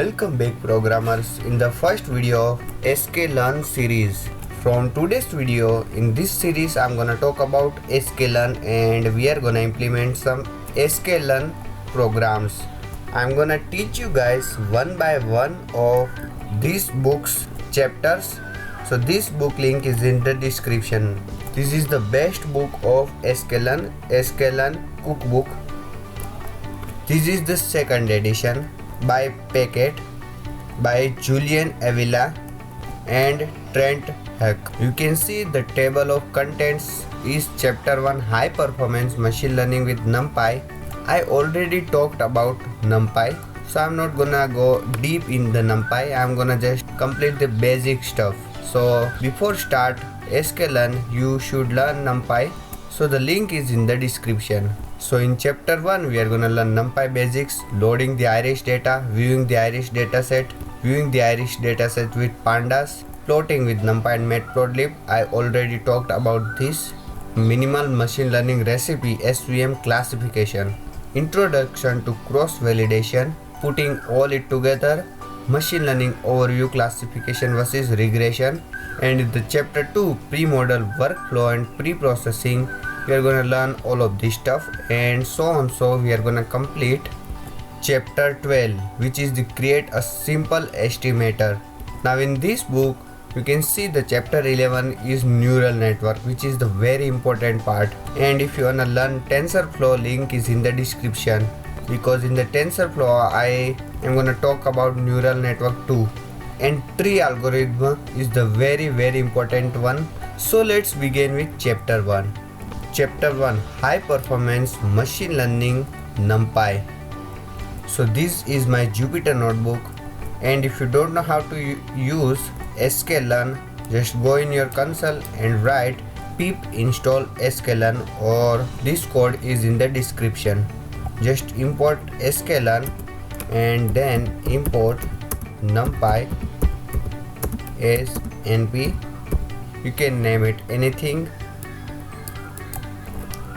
Welcome back programmers in the first video of sklearn series. From today's video, in this series I'm gonna talk about sklearn and we are gonna implement some sklearn programs. I'm gonna teach you guys one by one of these books chapters. So this book link is in the description. This is the best book of sklearn cookbook. This is the second edition by Packet by Julian Avila and Trent Heck. You can see the table of contents is chapter 1 high performance machine learning with NumPy. I already talked about NumPy, so I'm not gonna go deep in the NumPy. I'm gonna just complete the basic stuff. So before start sklearn, you should learn NumPy. So the link is in the description. So in chapter 1 we are gonna learn NumPy basics, loading the Irish data, viewing the Irish dataset, viewing the Irish dataset with pandas, plotting with NumPy and matplotlib. I already talked about this. Minimal machine learning recipe, SVM classification, introduction to cross validation, putting all it together, machine learning overview, classification versus regression, and in the chapter 2 pre-model workflow and pre-processing we are going to learn all of this stuff and so on. So we are going to complete chapter 12, which is the create a simple estimator. Now in this book you can see the chapter 11 is neural network, which is the very important part, and if you want to learn TensorFlow, link is in the description, because in the TensorFlow I am going to talk about neural network too, and tree algorithm is the very important one. So let's begin with chapter 1. Chapter 1 high performance machine learning NumPy. So this is my Jupyter notebook, and if you don't know how to use sklearn, just go in your console and write pip install sklearn, or this code is in the description. Just import sklearn and then import NumPy as np. You can name it anything,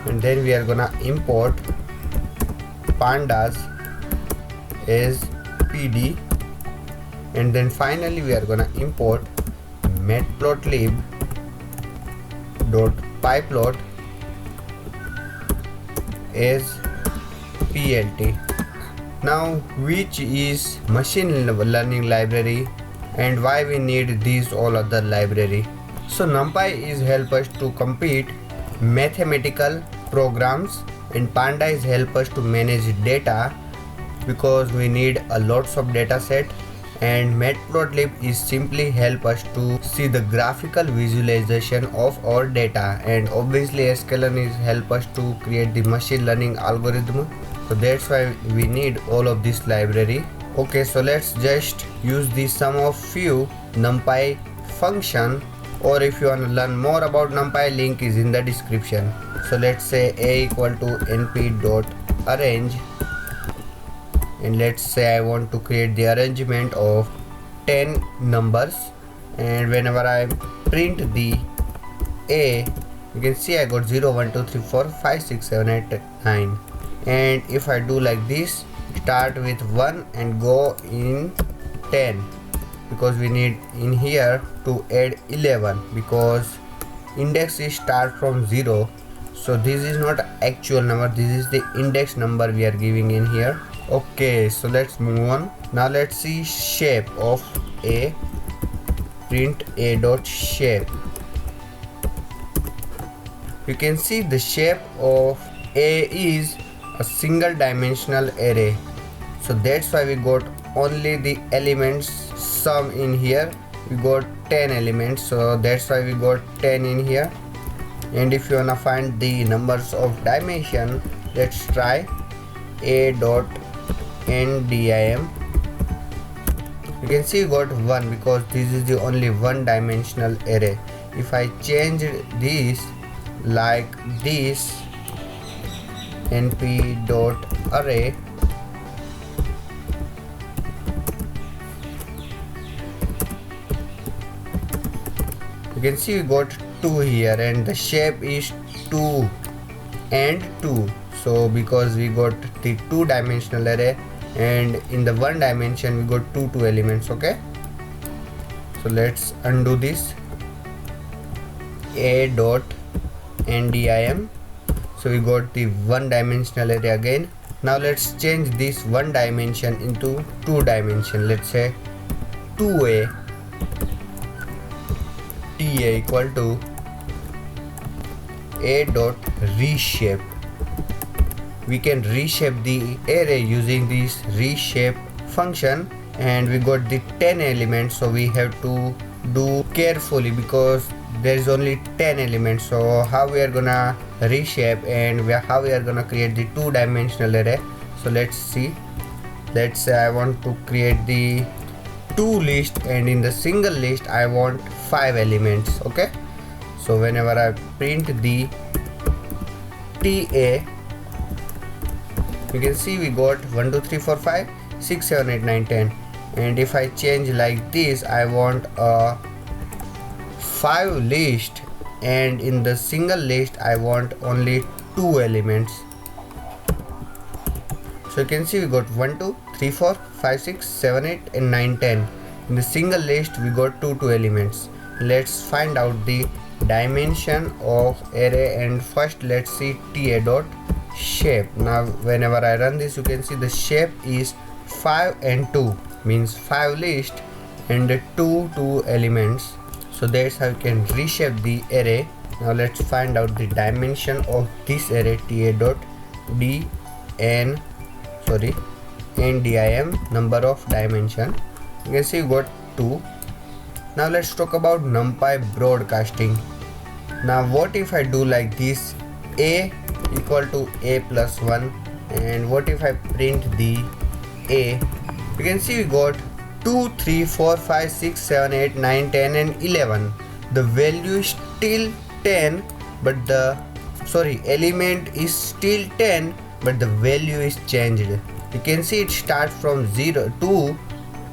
and then we are gonna import pandas as pd, and then finally we are gonna import matplotlib.pyplot as plt. Now which is machine learning library and why we need these all other library? So NumPy is help us to compute mathematical programs and panda is help us to manage data because we need a lots of data set, and matplotlib is simply help us to see the graphical visualization of our data, and obviously sklearn is help us to create the machine learning algorithm. So that's why we need all of this library. Okay, so let's just use the sum of few NumPy function, or if you want to learn more about NumPy, link is in the description. So let's say a equal to np.arrange, and let's say I want to create the arrangement of 10 numbers, and whenever I print the a, you can see I got 0 1 2 3 4 5 6 7 8 9, and if I do like this, start with 1 and go in 10, because we need in here to add 11 because index is start from 0. So this is not actual number, this is the index number we are giving in here. Okay, so let's move on. Now let's see shape of a. Print a dot shape. You can see the shape of a is a single dimensional array, so that's why we got only the elements sum in here. We got 10 elements, so that's why we got 10 in here. And if you wanna find the numbers of dimension, let's try a dot ndim. You can see we got 1 because this is the only one dimensional array. If I change this like this, np dot array, you can see we got 2 here, and the shape is 2 and 2. So because we got the two-dimensional array, and in the one dimension we got two elements. Okay, so let's undo this. A dot ndim. So we got the one dimensional array again. Now let's change this one dimension into two dimension. Let's say 2a ta equal to a dot reshape. We can reshape the array using this reshape function, and we got the 10 elements, so we have to do carefully because there is only 10 elements. So how we are gonna reshape and how we are gonna create the two-dimensional array? So let's see. Let's say I want to create the two list, and in the single list I want 5 elements. Okay, so whenever I print the ta, you can see we got 1 2 3 4 5 6 7 8 9 10, and if I change like this, I want a 5 list, and in the single list I want only 2 elements. So you can see we got 1 2 3 4 5 6 7 8 and 9 10. In the single list we got two elements. Let's find out the dimension of array, and first let's see ta dot shape. Now whenever I run this, you can see the shape is 5 and 2, means 5 list and two elements. So that's how you can reshape the array. Now let's find out the dimension of this array, ta dot ndim, number of dimension. You can see we got 2. Now let's talk about NumPy broadcasting. Now what if I do like this, a equal to a plus 1, and what if I print the a? You can see we got 2 3 4 5 6 7 8 9 10 and 11. The value is still 10, but the element is still 10, but the value is changed. You can see it starts from 0 to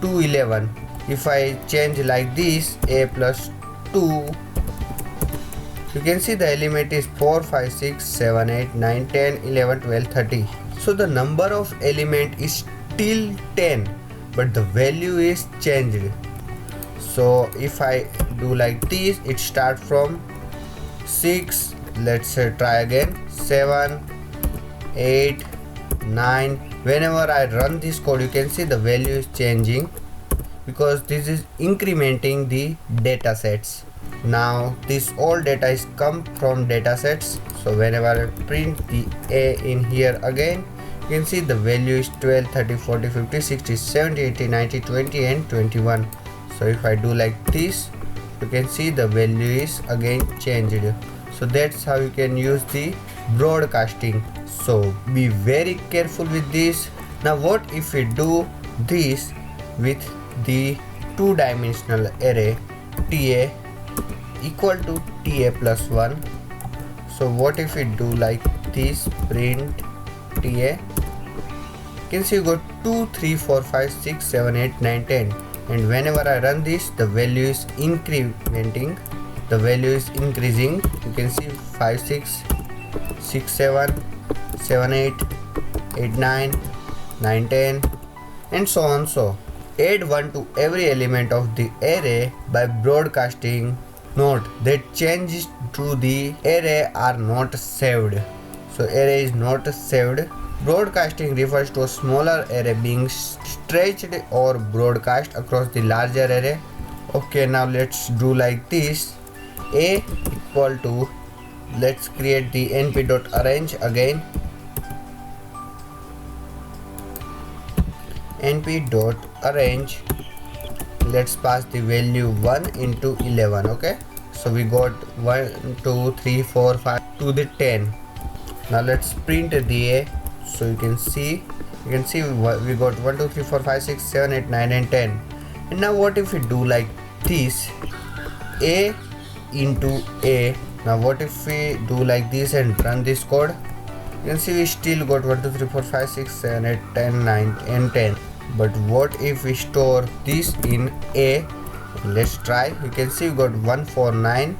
11. If I change like this, a plus 2, you can see the element is 4 5 6 7 8 9 10 11 12 30. So the number of element is still 10, but the value is changed. So if I do like this, it starts from 6, let's try again, 7 8 9. Whenever I run this code, you can see the value is changing because this is incrementing the data sets. Now this all data is come from data sets. So whenever I print the a in here again, you can see the value is 12 30 40 50 60 70 80 90 20 and 21. So if I do like this, you can see the value is again changed. So that's how you can use the broadcasting. So be very careful with this. Now what if we do this with the two-dimensional array ta equal to ta plus 1? So what if we do like this, print ta? You can see you got 2 3 4 5 6 7 8 9 10, and whenever I run this, the value is incrementing, the value is increasing. You can see 5 6 6 7 7 8 8 9 9 10 and so on. So add 1 to every element of the array by broadcasting. Note that changes to the array are not saved. So array is not saved. Broadcasting refers to a smaller array being stretched or broadcast across the larger array. Okay, now let's do like this. A equal to, let's create the np.arrange again. np.arrange, let's pass the value 1 into 11. Okay, so we got 1 2 3 4 5 to the 10. Now let's print the a. So you can see we got 1 2 3 4 5 6 7 8 9 and 10. And now what if we do like this, a into a? Now what if we do like this and run this code? You can see we still got 1 2 3 4 5 6 7 8 10 9 and 10. But what if we store this in a? Let's try. You can see we got 1 4 9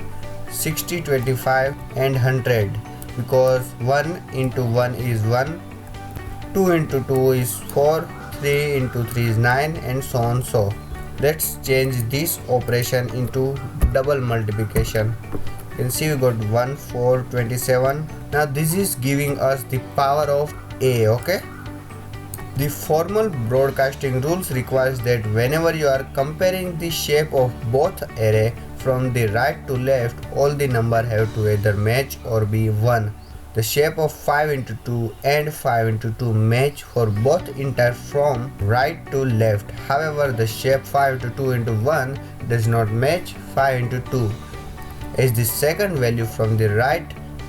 60 25 and 100, because 1 into 1 is 1, 2 into 2 is 4, 3 into 3 is 9 and so on. So let's change this operation into double multiplication. You can see we got 1 4 27. Now this is giving us the power of a. Okay, the formal broadcasting rules requires that whenever you are comparing the shape of both array from the right to left, all the number have to either match or be 1. The shape of 5 into 2 and 5 into 2 match for both entire from right to left. However, the shape 5 into 2 into 1 does not match 5 into 2, as the second value from the right,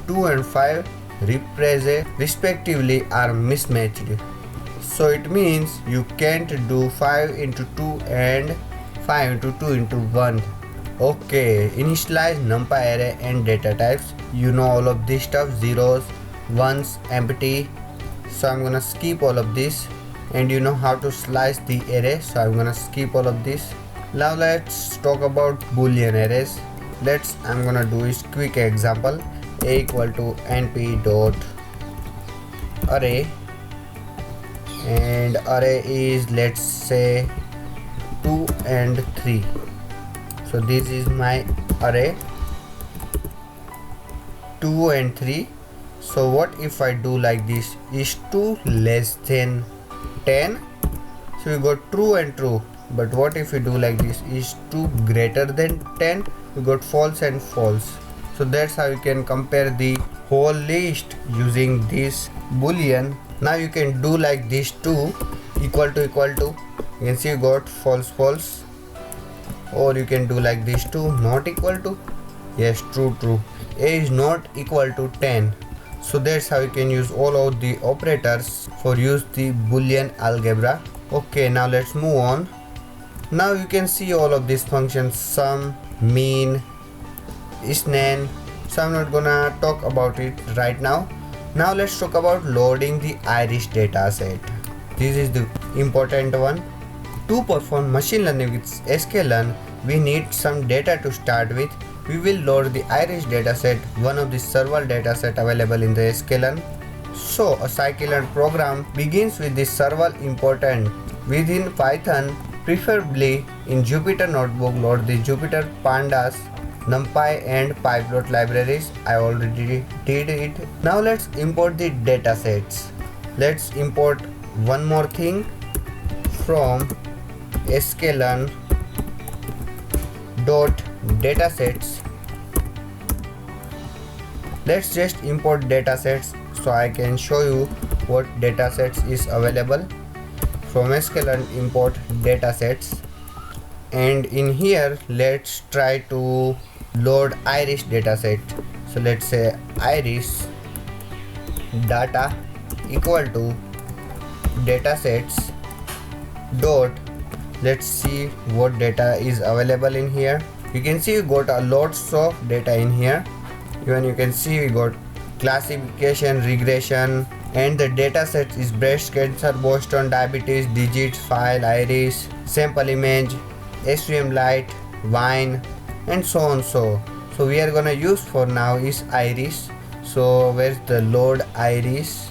2 and 5 represent respectively, are mismatched. So it means you can't do 5 into 2 and 5 into 2 into 1. Okay, initialize numpy array and data types. You know all of this stuff, zeros, ones, empty. So I'm gonna skip all of this. And you know how to slice the array, so I'm gonna skip all of this. Now let's talk about boolean arrays. I'm gonna do is quick example. A equal to np dot array, and array is, let's say, 2 and 3. So this is my array 2 and 3. So what if I do like this, is 2 less than 10? So we got true and true. But what if we do like this, is 2 greater than 10? We got false and false. So that's how you can compare the whole list using this boolean. Now you can do like this, 2 equal to. You can see you got false false. Or you can do like this, 2 not equal to. Yes, true. A is not equal to 10. So that's how you can use all of the operators for use the boolean algebra. Okay, now let's move on. Now you can see all of these functions, sum, mean, isnan. So I'm not gonna talk about it right now. Now let's talk about loading the iris dataset. This is the important one. To perform machine learning with sklearn, we need some data to start with. We will load the iris dataset, one of the several dataset available in the sklearn. So a scikit-learn program begins with the several important. Within Python, preferably in Jupyter Notebook, load the Jupyter Pandas, NumPy and Pyplot libraries. I already did it. Now let's import the datasets. Let's import one more thing from sklearn dot datasets. Let's just import datasets so I can show you what datasets is available. From sklearn import datasets, and in here let's try to load iris dataset. So let's say iris data equal to datasets dot, let's see what data is available in here. You can see we got a lots of data in here. Even you can see we got classification, regression, and the dataset is breast cancer, Boston, diabetes, digits, file, iris, sample image, SVM light, wine, and so on. So we are gonna use for now is iris. So where's the load iris?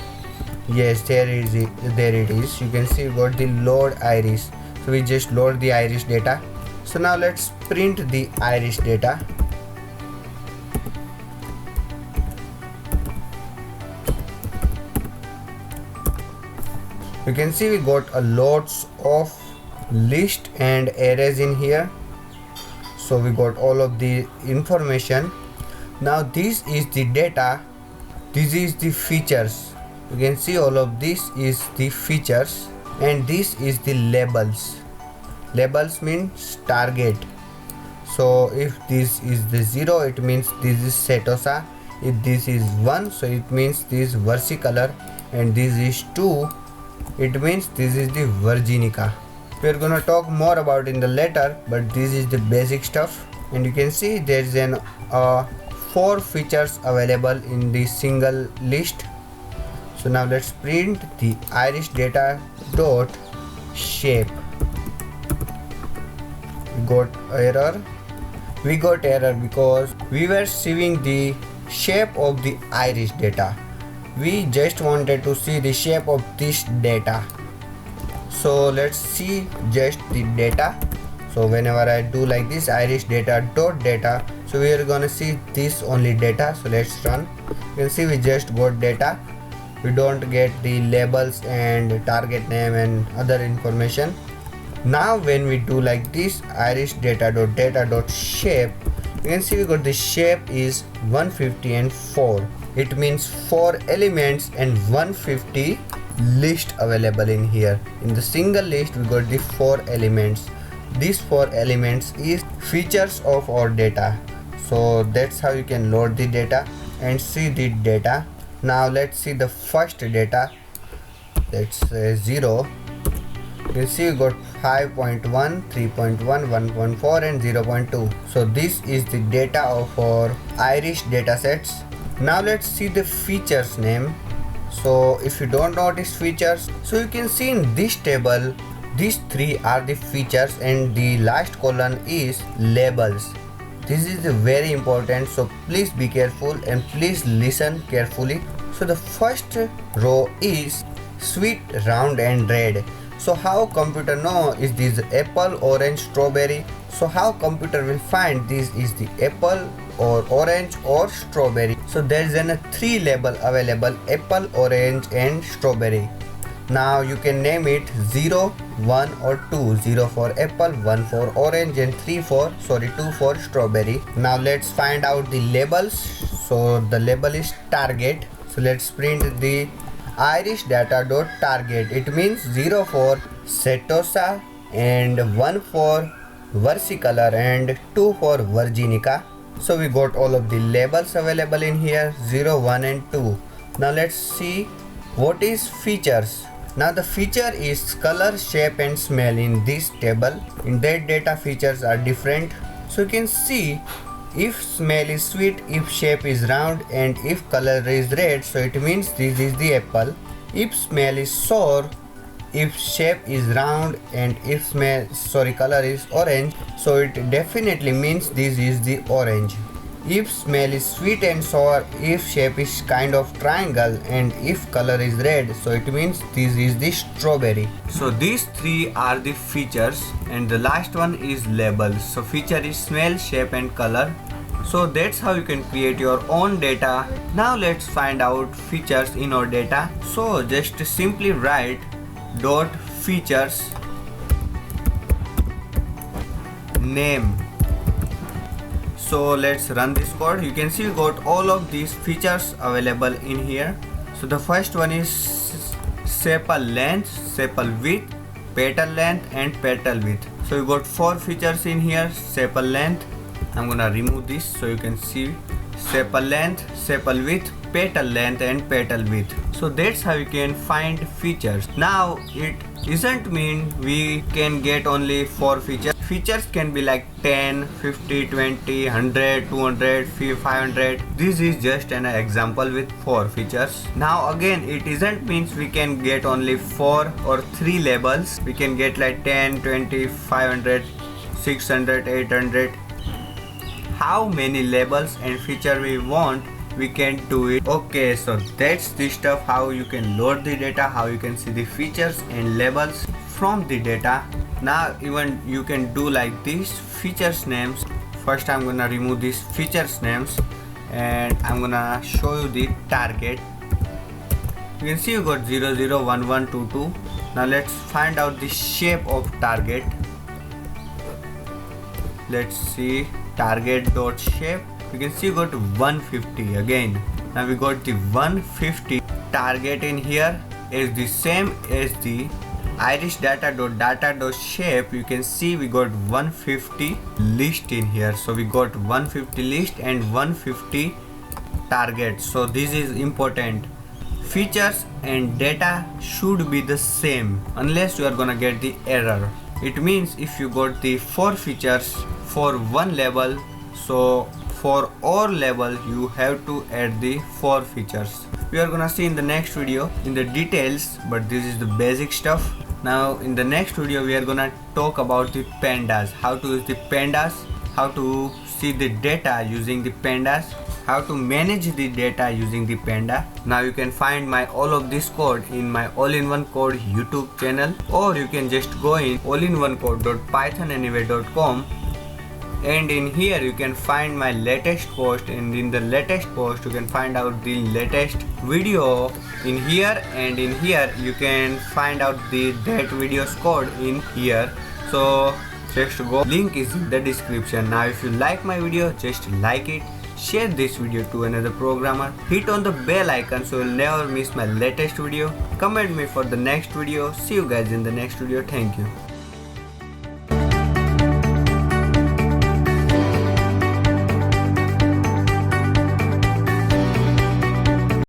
Yes, there it is. You can see we got the load iris. So we just load the iris data. So now let's print the iris data. You can see we got a lots of list and arrays in here. So we got all of the information. Now this is the data, this is the features. You can see all of this is the features, and this is the labels. Labels means target. So if this is the 0, it means this is Setosa. If this is 1, so it means this is versicolor, and this is 2, it means this is the Virginica. We're gonna talk more about in the later, but this is the basic stuff. And you can see there's an 4 features available in the single list. So now let's print the iris data dot shape. We got error because we were saving the shape of the iris data. We just wanted to see the shape of this data. So let's see just the data. So whenever I do like this, iris data dot data, so we are gonna see this only data. So let's run. You can see we just got data. We don't get the labels and target name and other information. Now when we do like this, iris data dot shape, you can see we got the shape is 150 and 4. It means 4 elements and 150 list available in here. In the single list we got the 4 elements. These 4 elements is features of our data. So that's how you can load the data and see the data. Now let's see the first data. Let's say 0. You can see we got 5.1, 3.1, 1.4 and 0.2. So this is the data of our iris datasets. Now let's see the features name. So if you don't notice features, so you can see in this table these 3 are the features and the last column is labels. This is very important, so please be careful and please listen carefully. So the first row is sweet, round and red. So how computer know is this apple, orange, strawberry? So how computer will find this is the apple or orange or strawberry? So there is a 3 label available: apple, orange and strawberry. Now you can name it 0, 1 or 2. 0 for apple, 1 for orange and 2 for strawberry. Now let's find out the labels. So the label is target. So let's print the iris data dot target. It means 0 for Setosa and 1 for versicolor and 2 for virginica. So we got all of the labels available in here, 0, 1 and 2. Now let's see what is features. Now the feature is color, shape and smell in this table. In that data features are different. So you can see if smell is sweet, if shape is round and if color is red, so it means this is the apple. If smell is sour, if shape is round and if color is orange, so it definitely means this is the orange. If smell is sweet and sour, if shape is kind of triangle and if color is red, so it means this is the strawberry. So these 3 are the features and the last one is labels. So feature is smell, shape and color. So that's how you can create your own data. Now let's find out features in our data. So just simply write dot features name. So let's run this code. You can see we got all of these features available in here. So the first one is sepal length, sepal width, petal length and petal width. So we got 4 features in here. Sepal length, I'm gonna remove this so you can see sepal length, sepal width, petal length and petal width. So that's how you can find features. Now it isn't mean we can get only 4 features. Features can be like 10, 50, 20, 100, 200, 500. This is just an example with 4 features. Now again it isn't means we can get only 4 or 3 labels. We can get like 10, 20, 500, 600, 800. How many labels and feature we want, we can do it. Okay, so that's the stuff how you can load the data, how you can see the features and labels from the data. Now even you can do like these features names. First I'm gonna remove these features names and I'm gonna show you the target. You can see you got 0, 0, 1, 1, 2, 2. Now let's find out the shape of target. Let's see target dot shape. You can see you got 150 again. Now we got the 150 target in here is the same as the iris data dot shape. You can see we got 150 list in here. So we got 150 list and 150 target. So this is important. Features and data should be the same unless you are gonna get the error. It means if you got the 4 features for one level, so for all level you have to add the 4 features. We are gonna see in the next video in the details, but this is the basic stuff. Now in the next video we are gonna talk about the pandas, how to use the pandas how to see the data using the pandas, how to manage the data using the panda. Now you can find my all of this code in my all-in-one code YouTube channel, or you can just go in allinonecode.pythonanyway.com, and in here you can find my latest post, and in the latest post you can find out the latest video in here, and in here you can find out that video's code in here. So just go, link is in the description. Now if you like my video, just like it, share this video to another programmer, hit on the bell icon so you'll never miss my latest video, comment me for the next video. See you guys in the next video. Thank you.